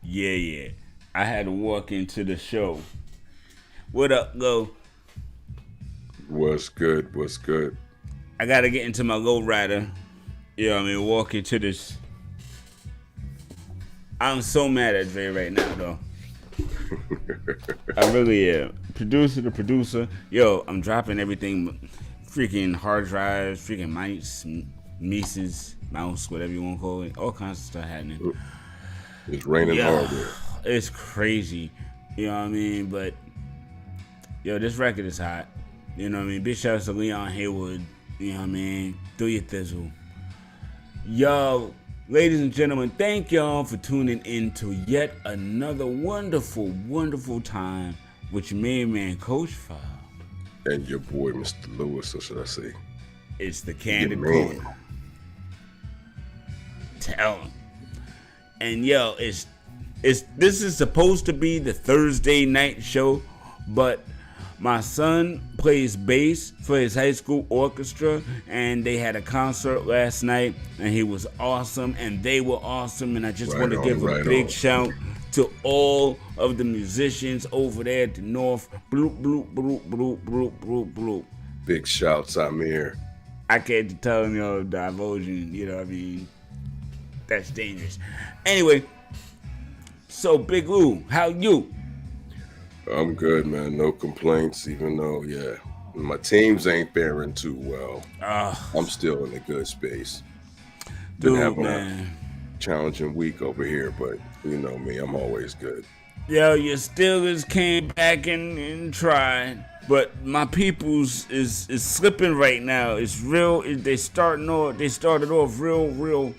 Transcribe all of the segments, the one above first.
Yeah. I had to walk into the show. What up, go? What's good? What's good? I gotta get into my low rider. You know what I mean? Walk into this. I'm so mad at Dre right now, though. I really am. Producer to producer. Yo, I'm dropping everything. Freaking hard drives, freaking mice, mices, mouse, whatever you want to call it. All kinds of stuff happening. It's raining Yeah, hard there. it's crazy. You know what I mean? But, yo, this record is hot. You know what I mean? Big shouts to Leon Haywood. You know what I mean? Do your thizzle. Yo, ladies and gentlemen, thank y'all for tuning in to yet another wonderful, wonderful time with your main man, Coach File. And your boy, Mr. Lewis, or should I say? It's the Candid Your man. Corner. Tell him. And yo, this is supposed to be the Thursday night show, but my son plays bass for his high school orchestra, and they had a concert last night, and he was awesome, and they were awesome, and I just want to give a big shout to all of the musicians over there at the North. Bloop, bloop, bloop, bloop, bloop, bloop, bloop. Big shouts, Amir. I can't tell him, divulging, you know what I mean? That's dangerous. Anyway, so Big Lou, how you? I'm good, man. No complaints, even though, my teams ain't faring too well. I'm still in a good space. Been having a challenging week over here, but you know me, I'm always good. Yo, your Steelers came back and tried, but my people's is slipping right now. It's real. They started off real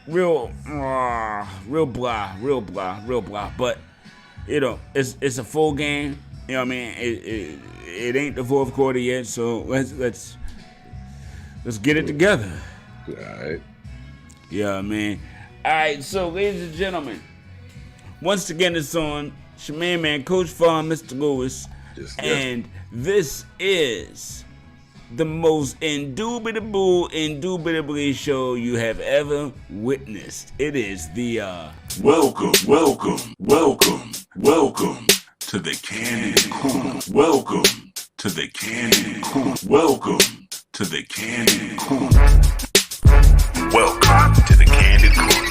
blah. But you know, it's a full game. You know what I mean? It ain't the fourth quarter yet, so let's get it together. All right. Yeah, man. All right, so ladies and gentlemen, once again it's on. It's your main man, Coach Farm, Mr. Lewis, and this is the most indubitably show you have ever witnessed. It is the welcome to the Candid Corner. Welcome to the Candid Corner. Welcome to the Candid Corner. Welcome to the Candid Corner,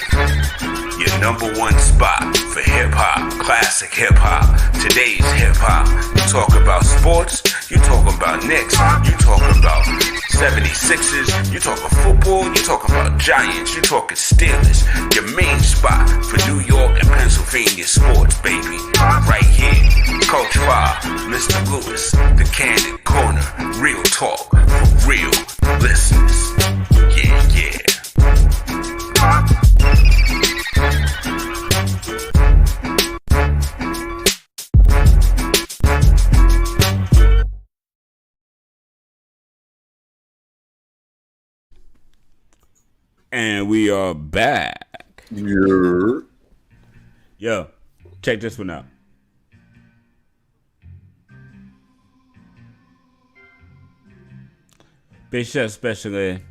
your number one spot for hip hop, classic hip hop, today's hip hop. You talk about sports, you talk about Knicks, you talk about 76ers, you talking football, you talking about Giants, you talking Steelers. Your main spot for New York and Pennsylvania sports, baby. Right here, Coach Five, Mr. Lewis, the Candid Corner, real talk for real listeners. Yeah. And we are back. Yeah. Yo, check this one out. Big shout Special Ed.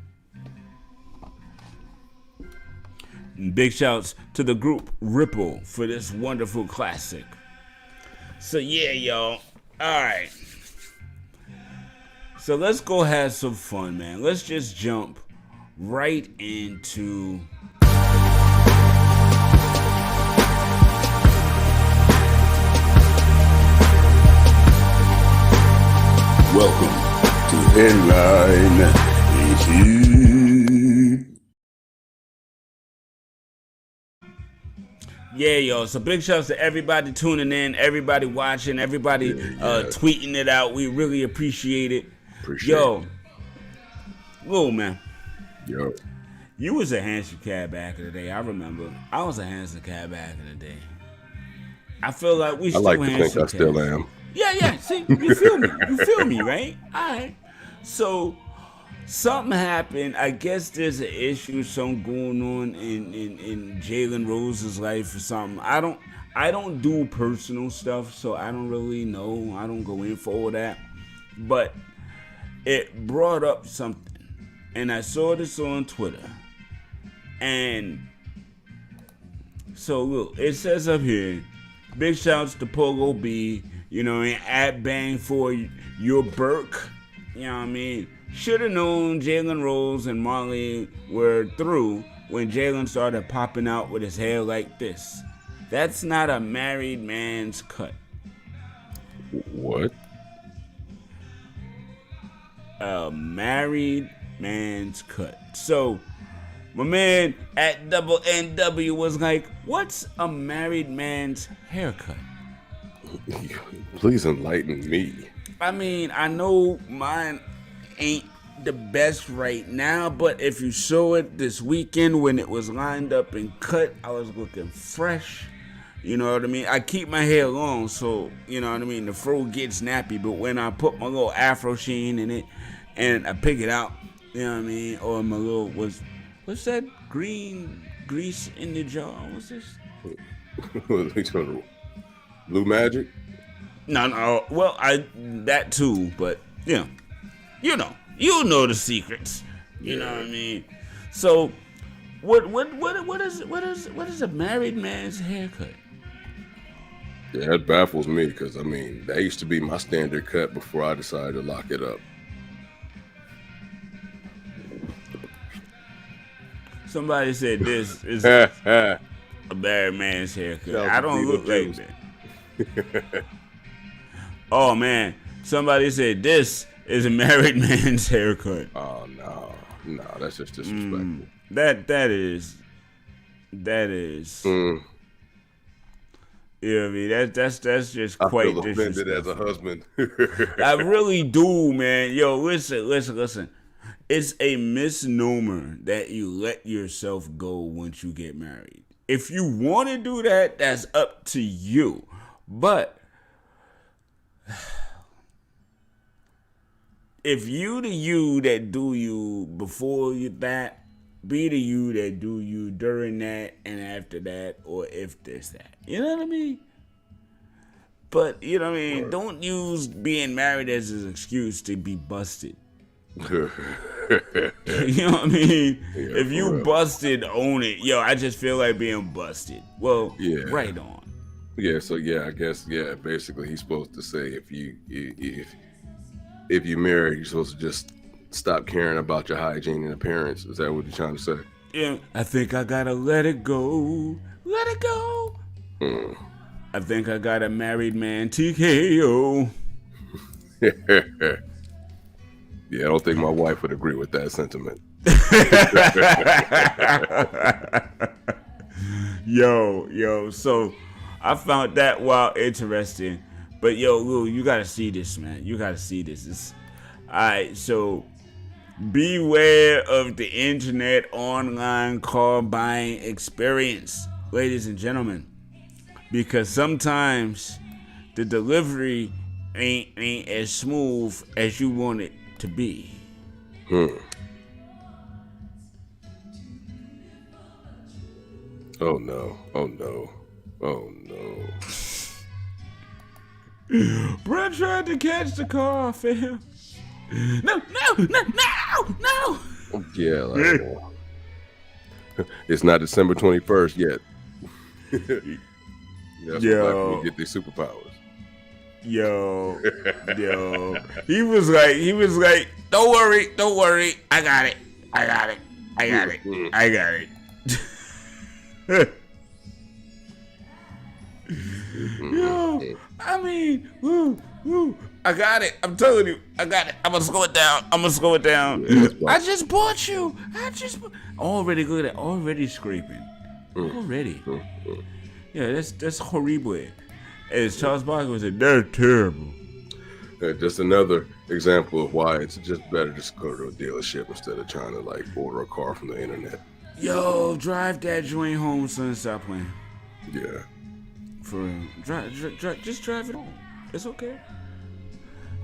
Big shouts to the group Ripple for this wonderful classic. So yeah, y'all. Alright. So let's go have some fun, man. Let's just jump right into welcome to Headline 18. Yeah, yo. So big shouts to everybody tuning in, everybody watching, everybody tweeting it out. We really appreciate it. Yo, man. Yo. You was a handsome cat back in the day. I remember. I was a handsome cat back in the day. I feel like we still I like to think I cats. still am. Yeah. See, you feel me? You feel me, right? All right. So something happened. I guess there's an issue, something going on in Jalen Rose's life or something. I don't do personal stuff, so I don't really know. I don't go in for all that. But it brought up something. And I saw this on Twitter. And So look, it says up here, big shouts to Pogo B, you know, and at Bang for your Burke, you know what I mean? Should have known Jalen Rose and Marley were through when Jalen started popping out with his hair like this. That's not a married man's cut. What? A married man's cut. So, my man at Double NW was like, what's a married man's haircut? Please enlighten me. I mean, I know mine ain't the best right now, but if you saw it this weekend when it was lined up and cut, I was looking fresh. You know what I mean? I keep my hair long, so, you know what I mean? The fro gets nappy, but when I put my little afro sheen in it and I pick it out, you know what I mean? Or my little, what's that green grease in the jar? What's this? Blue Magic? No. Well, that too, but yeah, you know the secrets. You know what I mean? So, what is a married man's haircut? Yeah, that baffles me because I mean that used to be my standard cut before I decided to lock it up. Somebody said this is a married man's haircut. I don't look like that. Oh man, somebody said this is a married man's haircut. Oh no, that's just disrespectful. That is. You know what I mean? That's just quite disrespectful. I feel offended as a husband. I really do, man. Yo, listen. It's a misnomer that you let yourself go once you get married. If you want to do that, that's up to you. But if you the you that do you before you that, be the you that do you during that and after that, or if there's that. You know what I mean? But, you know what I mean? Don't use being married as an excuse to be busted. You know what I mean? Yeah, if you real. Busted, own it. Yo, I just feel like being busted. Well, right on. Yeah, so I guess basically he's supposed to say if you marry, you're supposed to just stop caring about your hygiene and appearance. Is that what you're trying to say? Yeah, I think I gotta let it go. Let it go. I think I got a married man TKO. Yeah, I don't think my wife would agree with that sentiment. Yo, so I found that interesting. But yo, Lou, you gotta see this, man. You gotta see this. Alright, so beware of the internet online car buying experience, ladies and gentlemen. Because sometimes the delivery ain't as smooth as you want it to be. Oh no. Brett tried to catch the car, fam. No. Yeah, like, it's not December 21st yet. That's when we get these superpowers. Yo. He was like, don't worry, I got it. Yo, I mean, woo, I got it. I'm telling you, I got it. I'm gonna slow it down. I just bought you. Already good at already scraping. Already. Yeah, that's horrible. As Charles Barkley said, they're terrible. Just another example of why it's just better to go to a dealership instead of trying to like order a car from the internet. Yo, drive that joint home, son. Stop playing. Yeah. For real. Just drive it home. It's okay.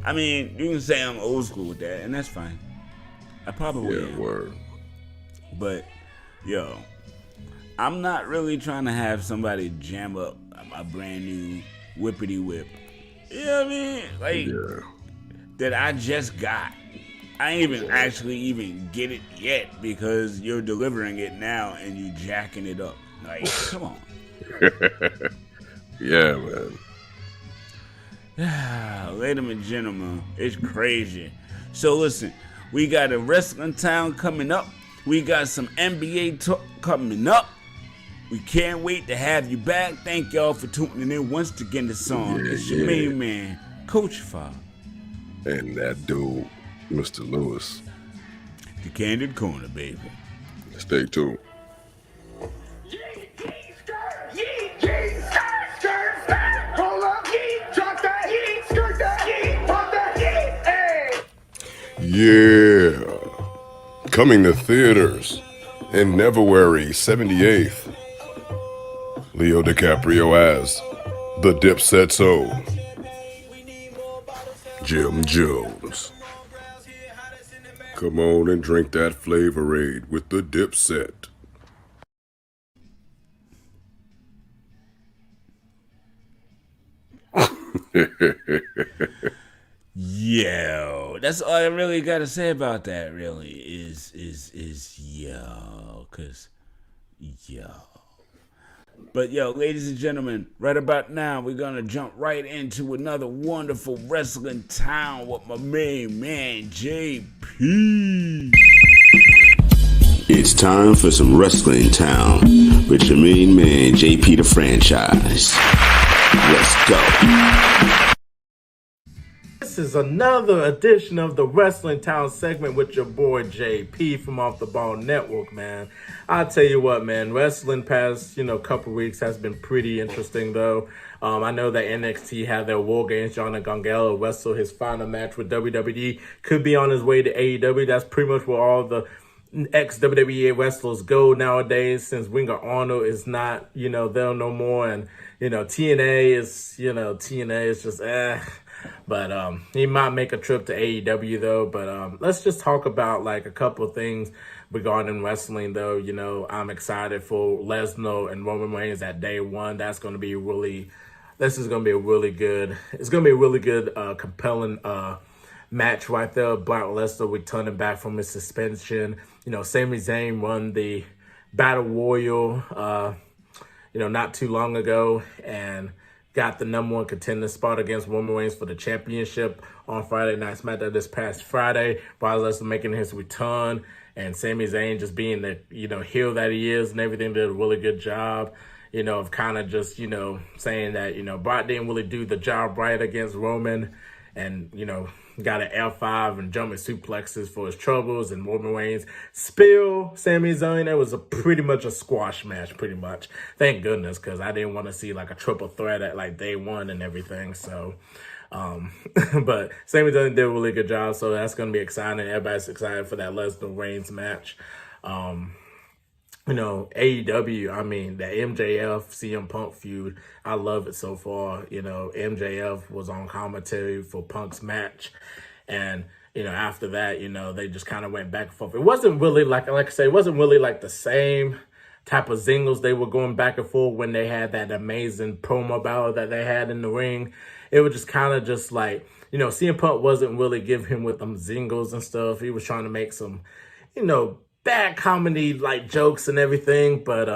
I mean, you can say I'm old school with that, and that's fine. I probably am. Word. But, yo, I'm not really trying to have somebody jam up a brand new whippity whip. You know what I mean? Like, that I just got. I ain't even actually even get it yet because you're delivering it now and you jacking it up. Like, come on. Yeah, man. Ladies and gentlemen, it's crazy. So listen, we got a Wrestling Town coming up. We got some NBA talk coming up. We can't wait to have you back. Thank y'all for tuning in once again to Song. It's your main man, Coach Fob. And that dude, Mr. Lewis. The Candid Corner, baby. Stay tuned. Yeah. Coming to theaters in February 78th. Leo DiCaprio as the Dipsetso. Jim Jones. Come on and drink that Flavorade with the Dipset. Yo, that's all I really gotta say about that. Really is yo, cause yo. But yo, ladies and gentlemen, right about now we're gonna jump right into another wonderful Wrestling Town with my main man JP. It's time for some Wrestling Town with your main man JP the Franchise. Let's go. This is another edition of the Wrestling Town segment with your boy JP from Off the Ball Network, man. I'll tell you what, man, wrestling past, couple weeks has been pretty interesting, though. I know that NXT had their War Games. Johnny Gargano wrestled his final match with WWE. Could be on his way to AEW. That's pretty much where all the ex-WWE wrestlers go nowadays, since Ring of Honor is not, there no more. And, TNA is just, But he might make a trip to AEW, though. But let's just talk about, a couple of things regarding wrestling, though. I'm excited for Lesnar and Roman Reigns at day one. This is going to be a really good, compelling match right there. Brock Lesnar returning back from his suspension. Sami Zayn won the Battle Royal, not too long ago, and got the number one contender spot against Roman Reigns for the championship on Friday Night SmackDown this past Friday. Brock Lesnar making his return, and Sami Zayn just being the, heel that he is and everything, did a really good job, of kind of just, saying that, Brock didn't really do the job right against Roman, and, got an F5 and jumping suplexes for his troubles, and Roman Reigns spill Sami Zayn. It was pretty much a squash match, pretty much. Thank goodness, because I didn't want to see a triple threat at day one and everything. So, but Sami Zayn did a really good job, so that's going to be exciting. Everybody's excited for that Lesnar Reigns match. AEW, the MJF CM Punk feud, I love it so far. MJF was on commentary for Punk's match, and after that, they just kind of went back and forth. It wasn't really like I say, it wasn't really the same type of zingles they were going back and forth when they had that amazing promo battle that they had in the ring. It was just kind of just CM Punk wasn't really giving him with them zingles and stuff. He was trying to make some, bad comedy jokes and everything, but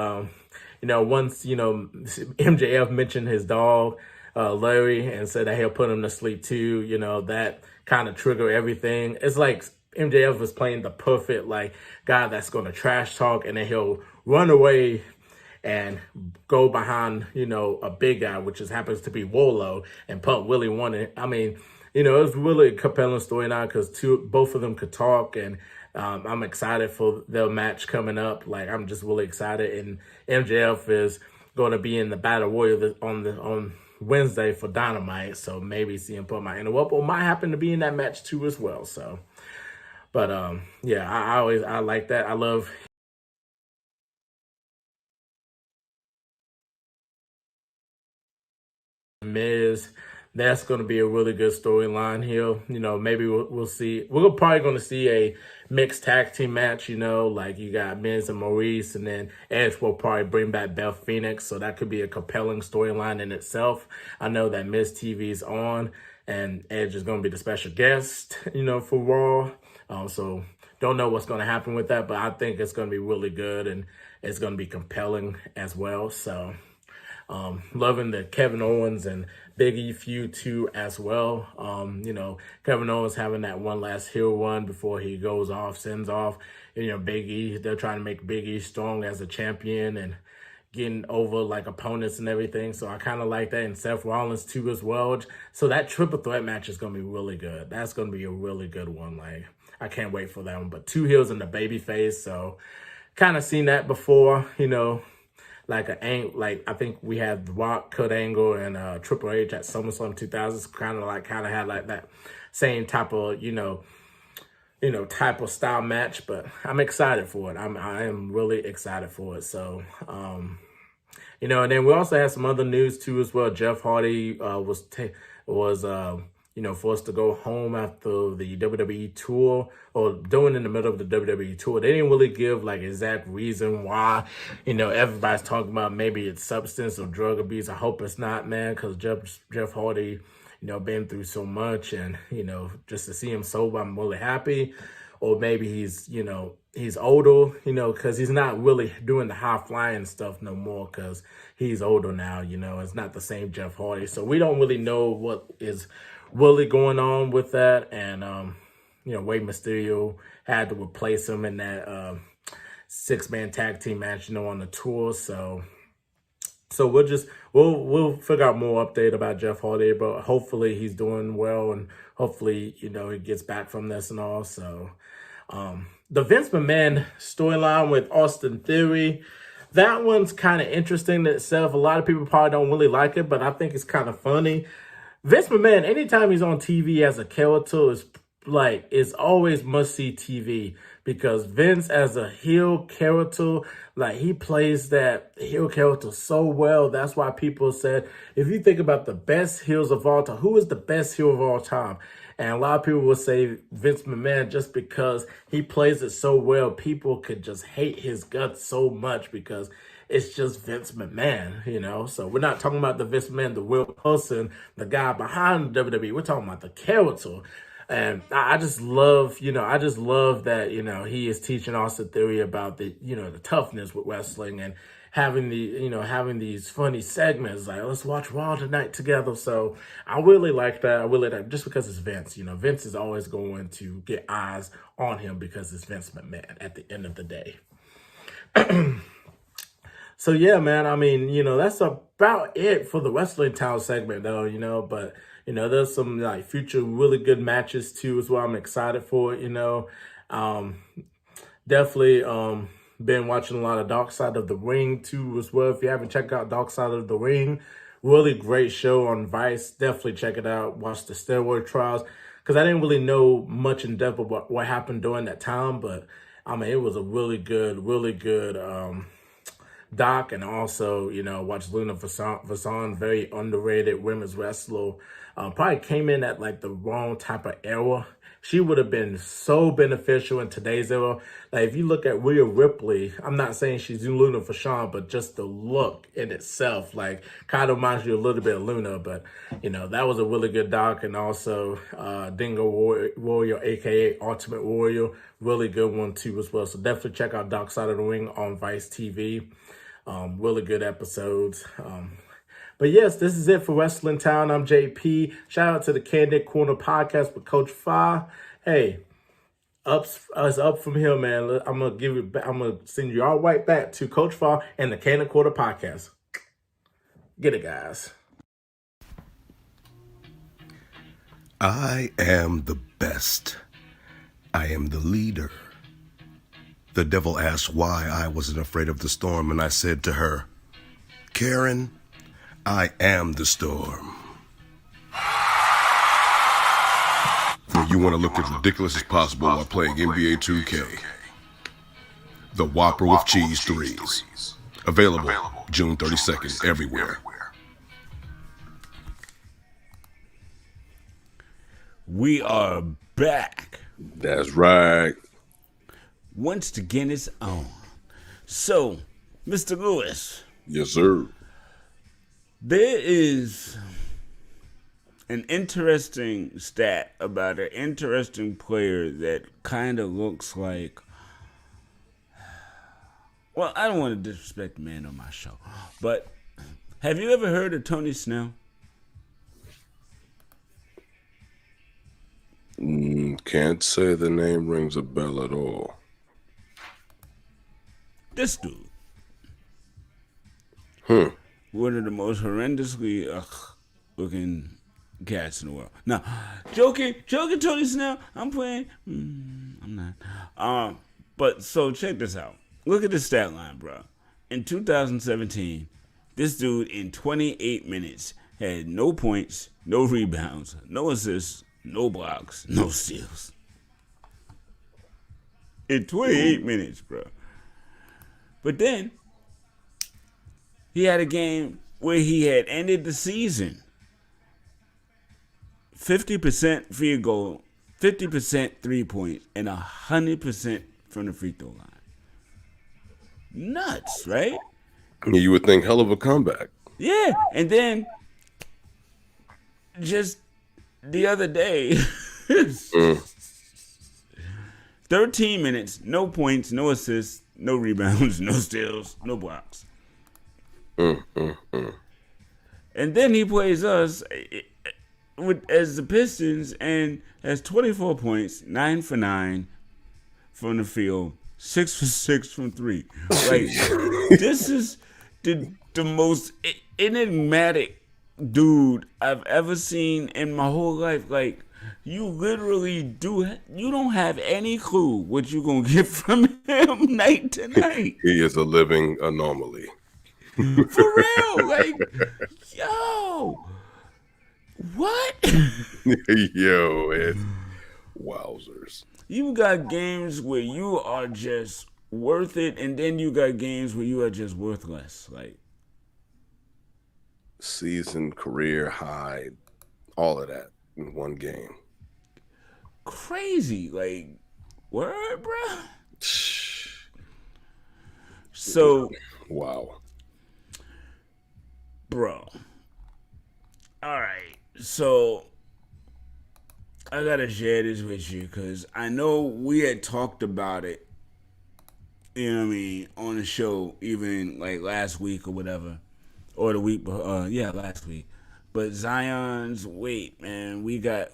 once MJF mentioned his dog Larry and said that he'll put him to sleep too, that kind of triggered everything. It's like MJF was playing the perfect guy that's going to trash talk, and then he'll run away and go behind a big guy, which happens to be Wolo, and Punk really wanted. It was really a compelling storyline because both of them could talk, and I'm excited for their match coming up. I'm just really excited. And MJF is going to be in the Battle Royal on Wednesday for Dynamite. So maybe CM Punk might interrupt or might happen to be in that match too as well. So, but I like that. I love Miz. That's going to be a really good storyline here. Maybe we'll see. We're probably going to see a mixed tag team match, you got Miz and Maurice, and then Edge will probably bring back Beth Phoenix. So that could be a compelling storyline in itself. I know that Miz TV is on, and Edge is going to be the special guest, for Raw. So don't know what's going to happen with that, but I think it's going to be really good and it's going to be compelling as well. So loving the Kevin Owens and Big E feud too as well. Kevin Owens having that one last heel run before he goes off, sends off. Big E, they're trying to make Big E strong as a champion and getting over like opponents and everything. So I kind of like that. And Seth Rollins too as well. So that triple threat match is going to be really good. That's going to be a really good one. Like, I can't wait for that one. But 2 heels in the baby face. So kind of seen that before, like I think we had The Rock, Kurt Angle, and Triple H at SummerSlam 2000. Kind of had like that same type of, type of style match, but I'm excited for it. I am really excited for it. So, and then we also had some other news too as well. Jeff Hardy was forced to go home after the WWE tour, or doing in the middle of the WWE tour. They didn't really give like exact reason why. Everybody's talking about maybe it's substance or drug abuse. I hope it's not, man, because Jeff Hardy, been through so much, and just to see him sober, I'm really happy. Or maybe he's older, because he's not really doing the high flying stuff no more, because he's older now. It's not the same Jeff Hardy, so we don't really know what is really going on with that. And Rey Mysterio had to replace him in that 6-man tag team match, on the tour. So we'll figure out more update about Jeff Hardy, but hopefully he's doing well, and hopefully, he gets back from this and all. So, the Vince McMahon storyline with Austin Theory, that one's kind of interesting in itself. A lot of people probably don't really like it, but I think it's kind of funny. Vince McMahon, anytime he's on TV as a character, it's always must-see TV, because Vince as a heel character, he plays that heel character so well. That's why people said, if you think about the best heels of all time, who is the best heel of all time? And a lot of people will say Vince McMahon, just because he plays it so well. People could just hate his guts so much because it's just Vince McMahon, So we're not talking about the Vince McMahon, the real person, the guy behind the WWE. We're talking about the character. And I just love, that, he is teaching Austin Theory about the, the toughness with wrestling, and having these funny segments like, let's watch Raw tonight together. So I really like that. I really like, just because it's Vince, Vince is always going to get eyes on him because it's Vince McMahon at the end of the day. So yeah, man, that's about it for the Wrestling Town segment though, but there's some future really good matches too as well. I'm excited for it, definitely been watching a lot of Dark Side of the Ring too as well. If you haven't checked out Dark Side of the Ring, really great show on Vice. Definitely check it out. Watch the steroid trials, because I didn't really know much in depth about what happened during that time, but it was a really good doc. And also, watch Luna Vachon, very underrated women's wrestler. Probably came in at the wrong type of era. She would have been so beneficial in today's era. If you look at Rhea Ripley, I'm not saying she's Luna Vachon, but just the look in itself, kind of reminds you a little bit of Luna. But, that was a really good doc. And also Dingo Warrior, a.k.a. Ultimate Warrior, really good one too as well. So definitely check out Dark Side of the Ring on Vice TV. Really good episodes. But yes, this is it for Wrestling Town. I'm JP. Shout out to the Candid Corner podcast with Coach Fa. Hey, it's up from here, man. I'm gonna send you all right back to Coach Fa and the Candid Corner podcast. Get it, guys. I am the best. I am the leader. The devil asked why I wasn't afraid of the storm, and I said to her, Karen, I am the storm. You want to look as ridiculous as possible while playing NBA 2K. The Whopper with Cheese 3s. Available June 32nd everywhere. We are back. That's right. Once again, it's on. So, Mr. Lewis. Yes, sir. There is an interesting stat about an interesting player that kind of looks like. Well, I don't want to disrespect the man on my show, but have you ever heard of Tony Snell? Can't say the name rings a bell at all. This dude. One of the most horrendously looking cats in the world. Now, joking, Tony Snell. I'm playing. I'm not. But so check this out. Look at the stat line, bro. In 2017, this dude in 28 minutes had no points, no rebounds, no assists, no blocks, no steals. In 28 minutes, bro. But then he had a game where he had ended the season 50% field goal, 50% 3-point, and 100% from the free throw line. Nuts, right? You would think hell of a comeback. Yeah, and then just the other day, 13 minutes, no points, no assists, no rebounds, no steals, no blocks. And then he plays us as the Pistons and has 24 points, 9 for 9 from the field, 6 for 6 from 3. Like, this is the most enigmatic dude I've ever seen in my whole life. Like, you literally you don't have any clue what you're going to get from him night to night. He is a living anomaly. For real. Like, yo. What? Yo, it's wowzers. You got games where you are just worth it, and then you got games where you are just worthless. Like, season, career high, all of that in one game. Crazy. Like, word, bro. So, wow. Bro. All right. So, I got to share this with you because I know we had talked about it, you know what I mean, on the show, even like last week or whatever, or the week, last week. But Zion's weight, man, we got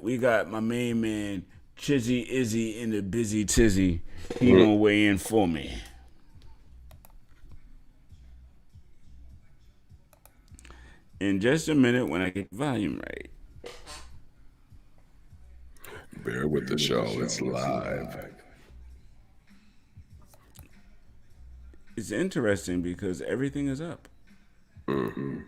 my main man, Chizzy Izzy in the busy tizzy. He gonna weigh in for me. In just a minute when I get the volume right. Bear with the show. It's live. It's interesting because everything is up. Mm-hmm.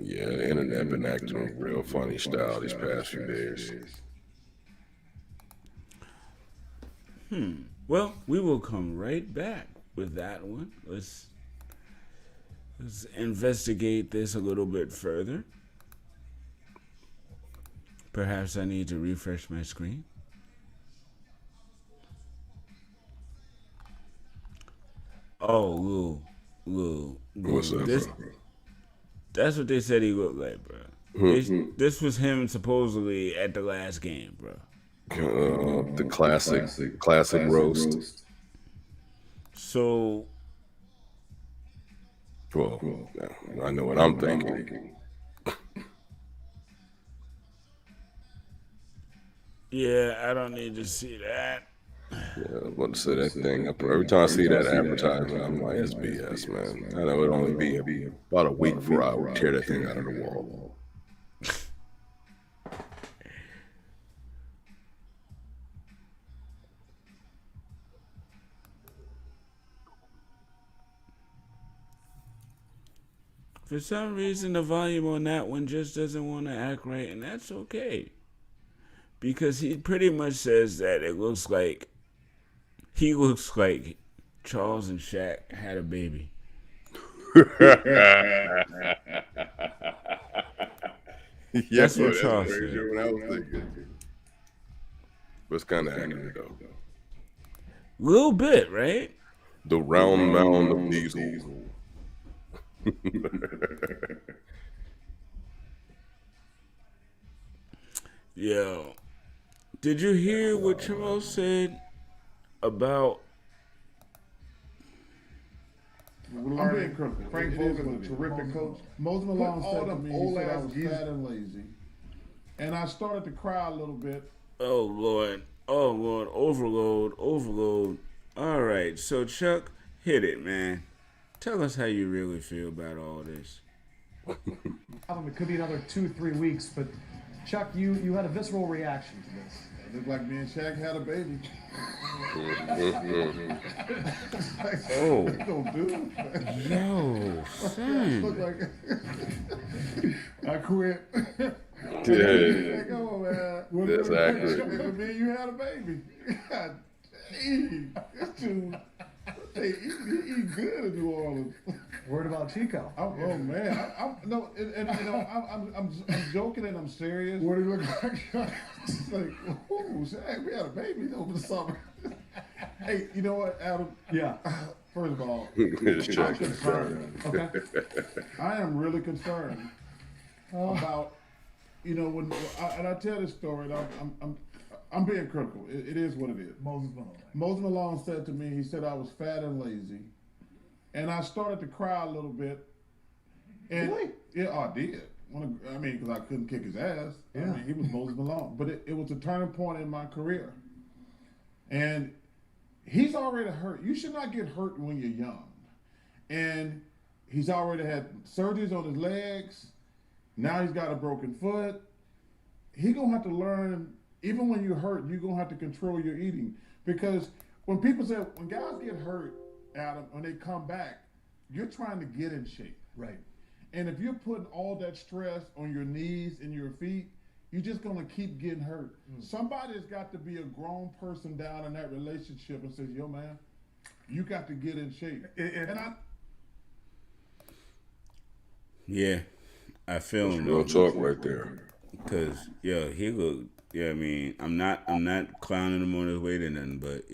Yeah, the internet been acting real funny style these past few days. Well, we will come right back with that one. Let's investigate this a little bit further. Perhaps I need to refresh my screen. Oh, Lou. What's up, bro? That's what they said he looked like, bro. This was him supposedly at the last game, bro. The classic roast. So, well, I know what I'm thinking. yeah, I don't need to see that. Yeah, I was about to say that thing. Every time I see that advertisement, I'm like, it's BS, man. I know it'd only be about a week before I would tear that thing out of the wall. For some reason, the volume on that one just doesn't want to act right, and that's okay. Because he pretty much says that he looks like Charles and Shaq had a baby. That's what Charles said. What I was thinking. But it's kind of accurate, though. Little bit, right? The round mound of diesel. Yo, did you hear what Charles said about? I'm being critical. Frank Vogel's a terrific coach. Mcmahon said to me, he said I was fat and lazy. And I started to cry a little bit. Oh Lord, overload. All right, so Chuck, hit it, man. Tell us how you really feel about all this. It could be another 2-3 weeks, but Chuck, you had a visceral reaction to this. It looked like me and Shaq had a baby. Oh, Don't do it. yo, son. Look like I quit. Yeah. Come on, man. That's accurate. Me and you had a baby. God dang. This dude, he eat good in New Orleans. Word about Chico. Oh man, I'm joking and I'm serious. What do you look like? It's like, ooh, Shaq, we had a baby over the summer. Hey, you know what, Adam? Yeah. First of all, It's I'm Chuck. concerned. Okay. I am really concerned about, when I tell this story, and I'm being critical. It is what it is. Moses Malone said to me, he said I was fat and lazy. And I started to cry a little bit. And really? Yeah, I did. Because I couldn't kick his ass. Yeah. He was Moses Malone. But it was a turning point in my career. And he's already hurt. You should not get hurt when you're young. And he's already had surgeries on his legs. Now he's got a broken foot. He's going to have to learn, even when you're hurt, you're going to have to control your eating. Because when guys get hurt, Adam, when they come back, you're trying to get in shape. Right. And if you're putting all that stress on your knees and your feet, you're just going to keep getting hurt. Somebody's got to be a grown person down in that relationship and says, yo, man, you got to get in shape. Yeah, I feel him. Real talk right there. Cause he looked. Yeah, I'm not clowning him on his weight or nothing, but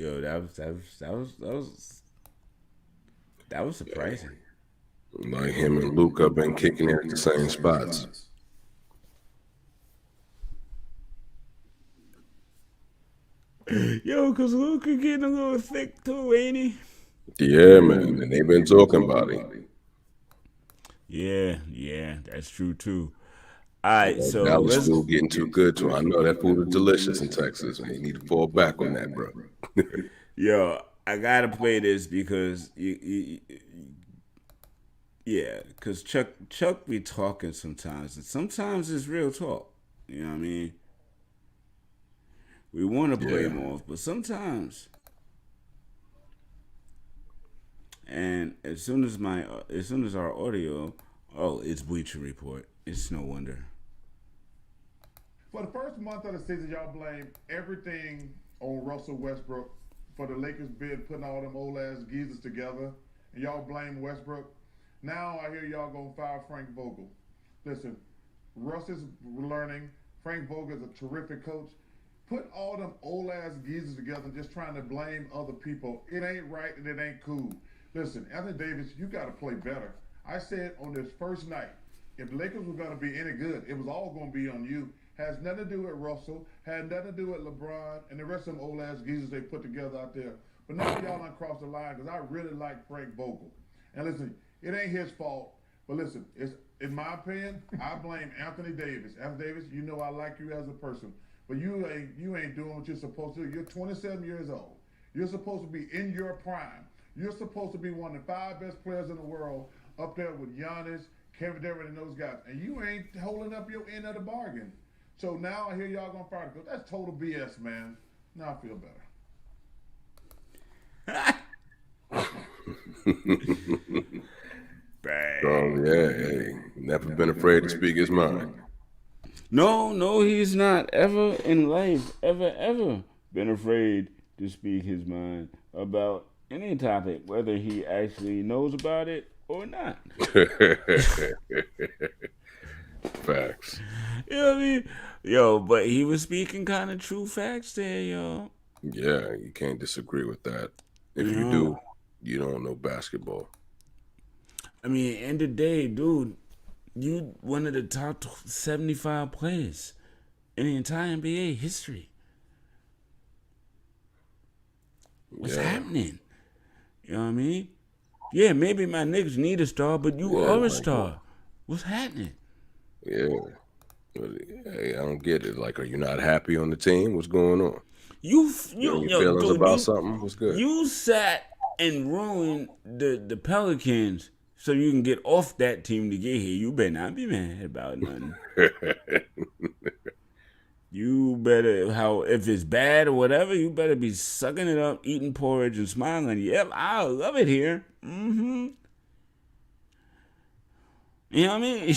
that was surprising. Like him and Luke have been kicking it at the same spots. Yo, cause Luka getting a little thick too, ain't he? Yeah, man, and they've been talking about it. Yeah, that's true too. All right, so Dallas food getting too good to him. I know that food is delicious in Texas, and you need to fall back on that, bro. Yo, I gotta play this because because Chuck be talking sometimes, and sometimes it's real talk. You know what I mean? We want to play him off, but sometimes. And as soon as our audio, it's Bleacher Report. It's no wonder. For the first month of the season, y'all blame everything on Russell Westbrook for the Lakers bid putting all them old ass geezers together, and y'all blame Westbrook. Now I hear y'all gonna fire Frank Vogel. Listen, Russ is learning. Frank Vogel is a terrific coach. Put all them old ass geezers together and just trying to blame other people. It ain't right and it ain't cool. Listen, Anthony Davis, you got to play better. I said on this first night, if the Lakers were going to be any good, it was all going to be on you. Has nothing to do with Russell, had nothing to do with LeBron, and the rest of them old ass geezers they put together out there. But now y'all done crossed the line because I really like Frank Vogel. And listen, it ain't his fault. But listen, it's in my opinion, I blame Anthony Davis. Anthony Davis, you know I like you as a person, but you ain't doing what you're supposed to do. You're 27 years old. You're supposed to be in your prime. You're supposed to be one of the 5 best players in the world, up there with Giannis, Kevin Durant, and those guys. And you ain't holding up your end of the bargain. So now I hear y'all gonna fire the coach. That's total BS, man. Now I feel better. Bang. Oh yeah, hey, never been afraid to speak his mind. No, he's not ever in life, ever been afraid to speak his mind about any topic, whether he actually knows about it or not. Facts. You know what I mean? Yo, but he was speaking kind of true facts there, yo. Yeah, you can't disagree with that. If you do, you don't know basketball. I mean, end of the day, dude, you one of the top 75 players in the entire NBA history. What's happening? You know what I mean? Yeah, maybe my niggas need a star, but you are a star. What's happening? Yeah. Hey, I don't get it. Like, are you not happy on the team? What's going on? Your feelings dude, about something? What's good? You sat and ruined the Pelicans so you can get off that team to get here. You better not be mad about nothing. You better, if it's bad or whatever, you better be sucking it up, eating porridge and smiling. Yep, I love it here. Mm-hmm. You know what I mean?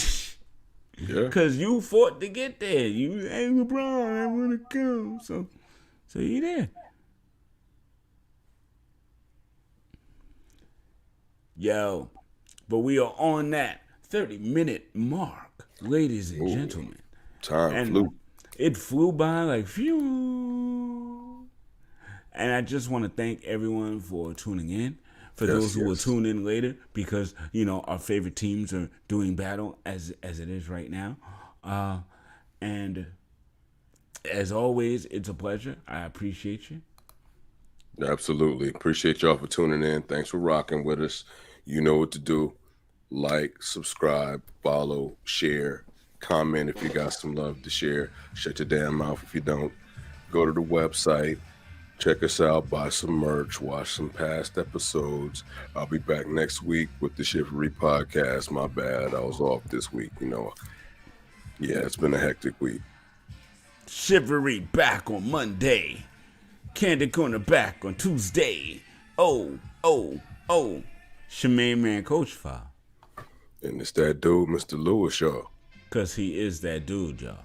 Yeah. Because you fought to get there. You, hey, LeBron, I want to come. So you there. Yo, but we are on that 30-minute mark, ladies and gentlemen. Time flew. It flew by like phew. And I just want to thank everyone for tuning in. For those who will tune in later, because our favorite teams are doing battle as it is right now, and as always, it's a pleasure. I appreciate you. Absolutely appreciate y'all for tuning in. Thanks for rocking with us. You know what to do: like, subscribe, follow, share, comment if you got some love to share. Shut your damn mouth if you don't. Go to the website. Check us out, buy some merch, watch some past episodes. I'll be back next week with the Chivalry Podcast. My bad, I was off this week, Yeah, it's been a hectic week. Chivalry back on Monday. Candid Corner back on Tuesday. Oh. Shemaine Man Coach File. And it's that dude, Mr. Lewis, y'all. Because he is that dude, y'all.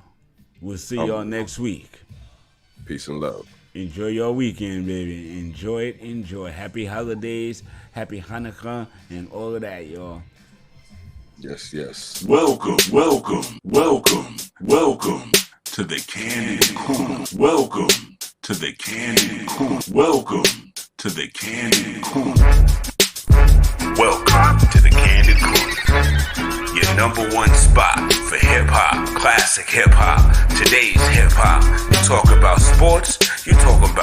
We'll see y'all next week. Peace and love. Enjoy your weekend, baby. Enjoy it. Enjoy. Happy holidays. Happy Hanukkah and all of that, y'all. Yes. Welcome to the Candid Corner. Welcome to the Candid Corner. Welcome to the Candid Corner. Welcome to the Candid Corner. Your number one spot for hip-hop, classic hip-hop, today's hip-hop. You talk about sports, you talk about